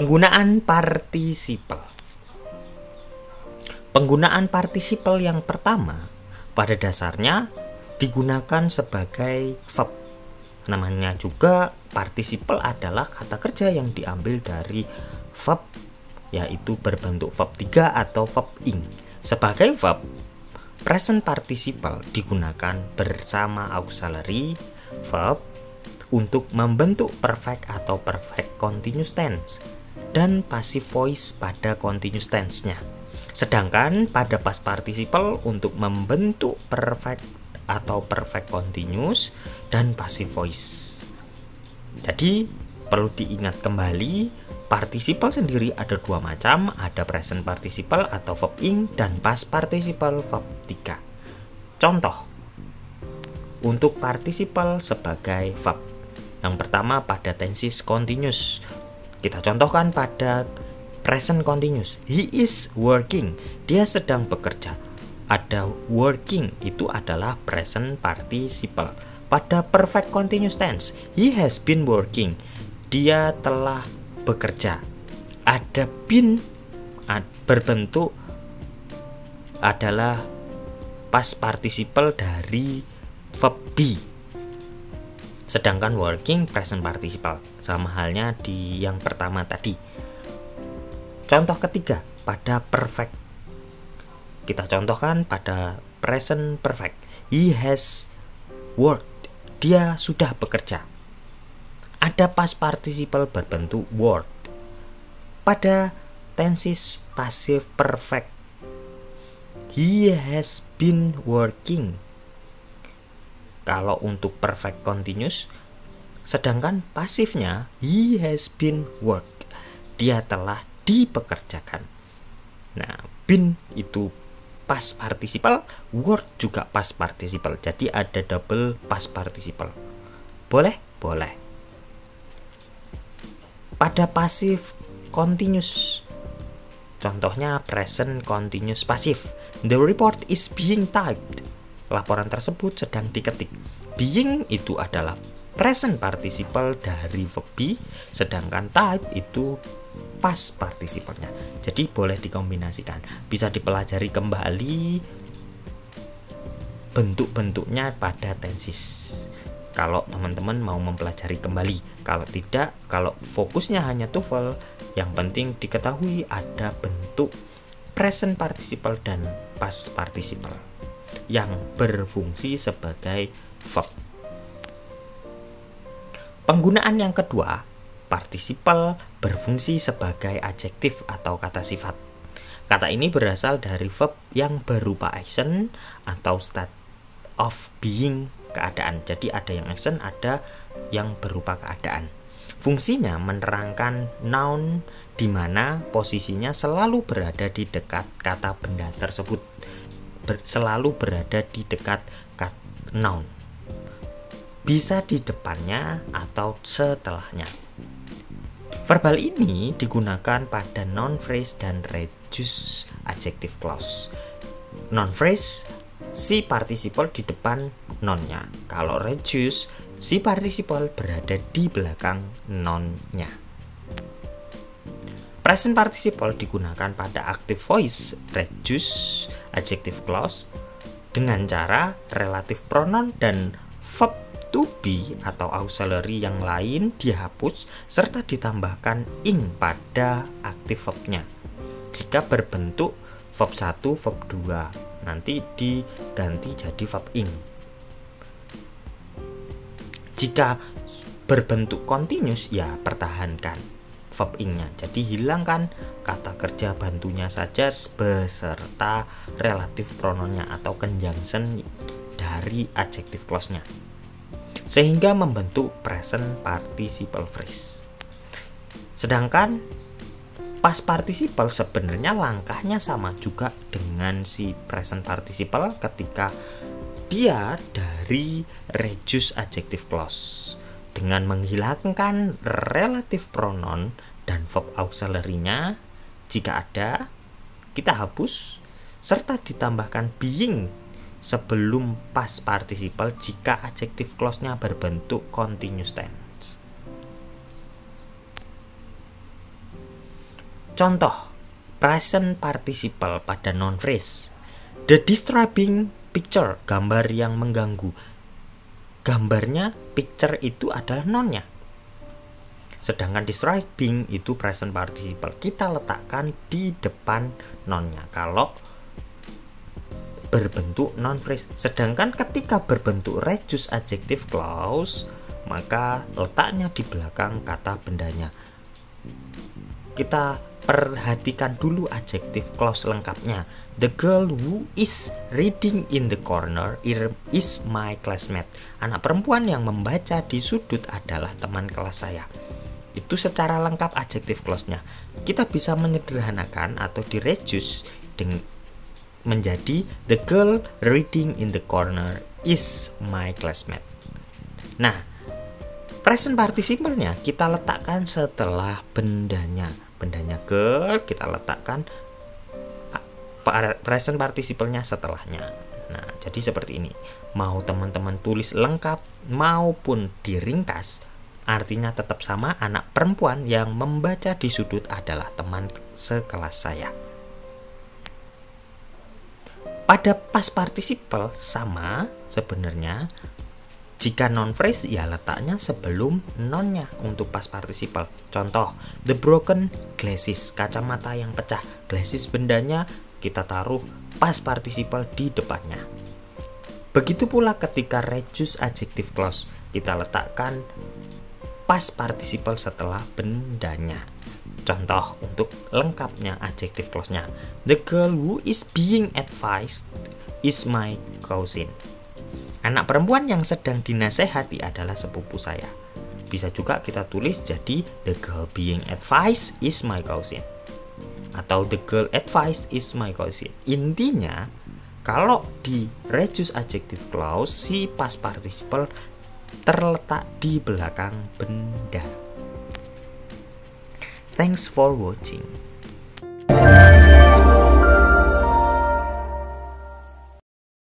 Penggunaan participle. Penggunaan participle yang pertama pada dasarnya digunakan sebagai verb. Namanya juga participle adalah kata kerja yang diambil dari verb, yaitu berbentuk verb 3 atau verb ing. Sebagai verb, present participle digunakan bersama auxiliary verb untuk membentuk perfect atau perfect continuous tense dan passive voice pada continuous tense-nya. Sedangkan pada past participle untuk membentuk perfect atau perfect continuous dan passive voice. Jadi perlu diingat kembali, participle sendiri ada dua macam, ada present participle atau verb ing dan past participle verb 3. Contoh untuk participle sebagai verb. Yang pertama pada tenses continuous. Kita contohkan pada present continuous. He is working. Dia sedang bekerja. Ada working, itu adalah present participle. Pada perfect continuous tense, he has been working. Dia telah bekerja. Ada been berbentuk adalah past participle dari verb be. Sedangkan working present participle, sama halnya di yang pertama tadi. Contoh ketiga pada perfect. Kita contohkan pada present perfect. He has worked. Dia sudah bekerja. Ada past participle berbentuk worked. Pada tenses passive perfect. He has been working. Kalau untuk perfect continuous, sedangkan pasifnya he has been worked. Dia telah dipekerjakan. Nah, been itu past participle, work juga past participle. Jadi ada double past participle. Boleh? Boleh. Pada passive continuous, contohnya present continuous passive. The report is being typed. Laporan tersebut sedang diketik. Being itu adalah present participle dari verb be, sedangkan type itu past participle-nya. Jadi boleh dikombinasikan. Bisa dipelajari kembali bentuk-bentuknya pada tenses. Kalau teman-teman mau mempelajari kembali. Kalau tidak, kalau fokusnya hanya TOEFL, yang penting diketahui ada bentuk present participle dan past participle yang berfungsi sebagai verb. Penggunaan yang kedua, participle berfungsi sebagai adjektif atau kata sifat. Kata ini berasal dari verb yang berupa action atau state of being, keadaan. Jadi ada yang action, ada yang berupa keadaan. Fungsinya menerangkan noun di mana posisinya selalu berada di dekat kata benda tersebut. Selalu berada di dekat noun. Bisa di depannya atau setelahnya. Verbal ini digunakan pada noun phrase dan reduced adjective clause. Noun phrase, si participle di depan nounnya. Kalau reduced, si participle berada di belakang nounnya. Present participle digunakan pada active voice, reduced adjective clause dengan cara relative pronoun dan verb to be atau auxiliary yang lain dihapus serta ditambahkan ing pada active verbnya. Jika berbentuk verb 1, verb 2, nanti diganti jadi verb ing. Jika berbentuk continuous, ya pertahankan verb ing-nya. Jadi hilangkan kata kerja bantunya saja beserta relative pronounnya atau conjunction dari adjective clause-nya. Sehingga membentuk present participle phrase. Sedangkan past participle sebenarnya langkahnya sama juga dengan si present participle ketika dia dari reduced adjective clause dengan menghilangkan relative pronoun dan verb auxiliary-nya jika ada, kita hapus serta ditambahkan being sebelum past participle jika adjective clause-nya berbentuk continuous tense. Contoh present participle pada noun phrase. The disturbing picture, gambar yang mengganggu. Gambarnya, picture itu adalah nounnya. Sedangkan disturbing itu present participle, kita letakkan di depan nounnya kalau berbentuk noun phrase. Sedangkan ketika berbentuk reduced adjective clause, maka letaknya di belakang kata bendanya. Kita perhatikan dulu adjective clause lengkapnya. The girl who is reading in the corner is my classmate. Anak perempuan yang membaca di sudut adalah teman kelas saya. Itu secara lengkap adjective clause-nya. Kita bisa menyederhanakan atau direduce menjadi the girl reading in the corner is my classmate. Nah, present participle-nya kita letakkan setelah bendanya. Bendanya girl, kita letakkan present participle-nya setelahnya. Nah, jadi seperti ini. Mau teman-teman tulis lengkap maupun diringkas, artinya tetap sama. Anak perempuan yang membaca di sudut adalah teman sekelas saya. Pada past participle sama sebenarnya. Jika noun phrase ya letaknya sebelum nounnya untuk past participle. Contoh, the broken glasses, kacamata yang pecah. Glasses bendanya kita taruh past participle di depannya. Begitu pula ketika reduced adjective clause, kita letakkan past participle setelah bendanya. Contoh untuk lengkapnya adjective clause-nya. The girl who is being advised is my cousin. Anak perempuan yang sedang dinasehati adalah sepupu saya. Bisa juga kita tulis jadi the girl being advised is my cousin. Atau the girl advised is my cousin. Intinya, kalau di reduced adjective clause, si past participle terletak di belakang benda. Thanks for watching.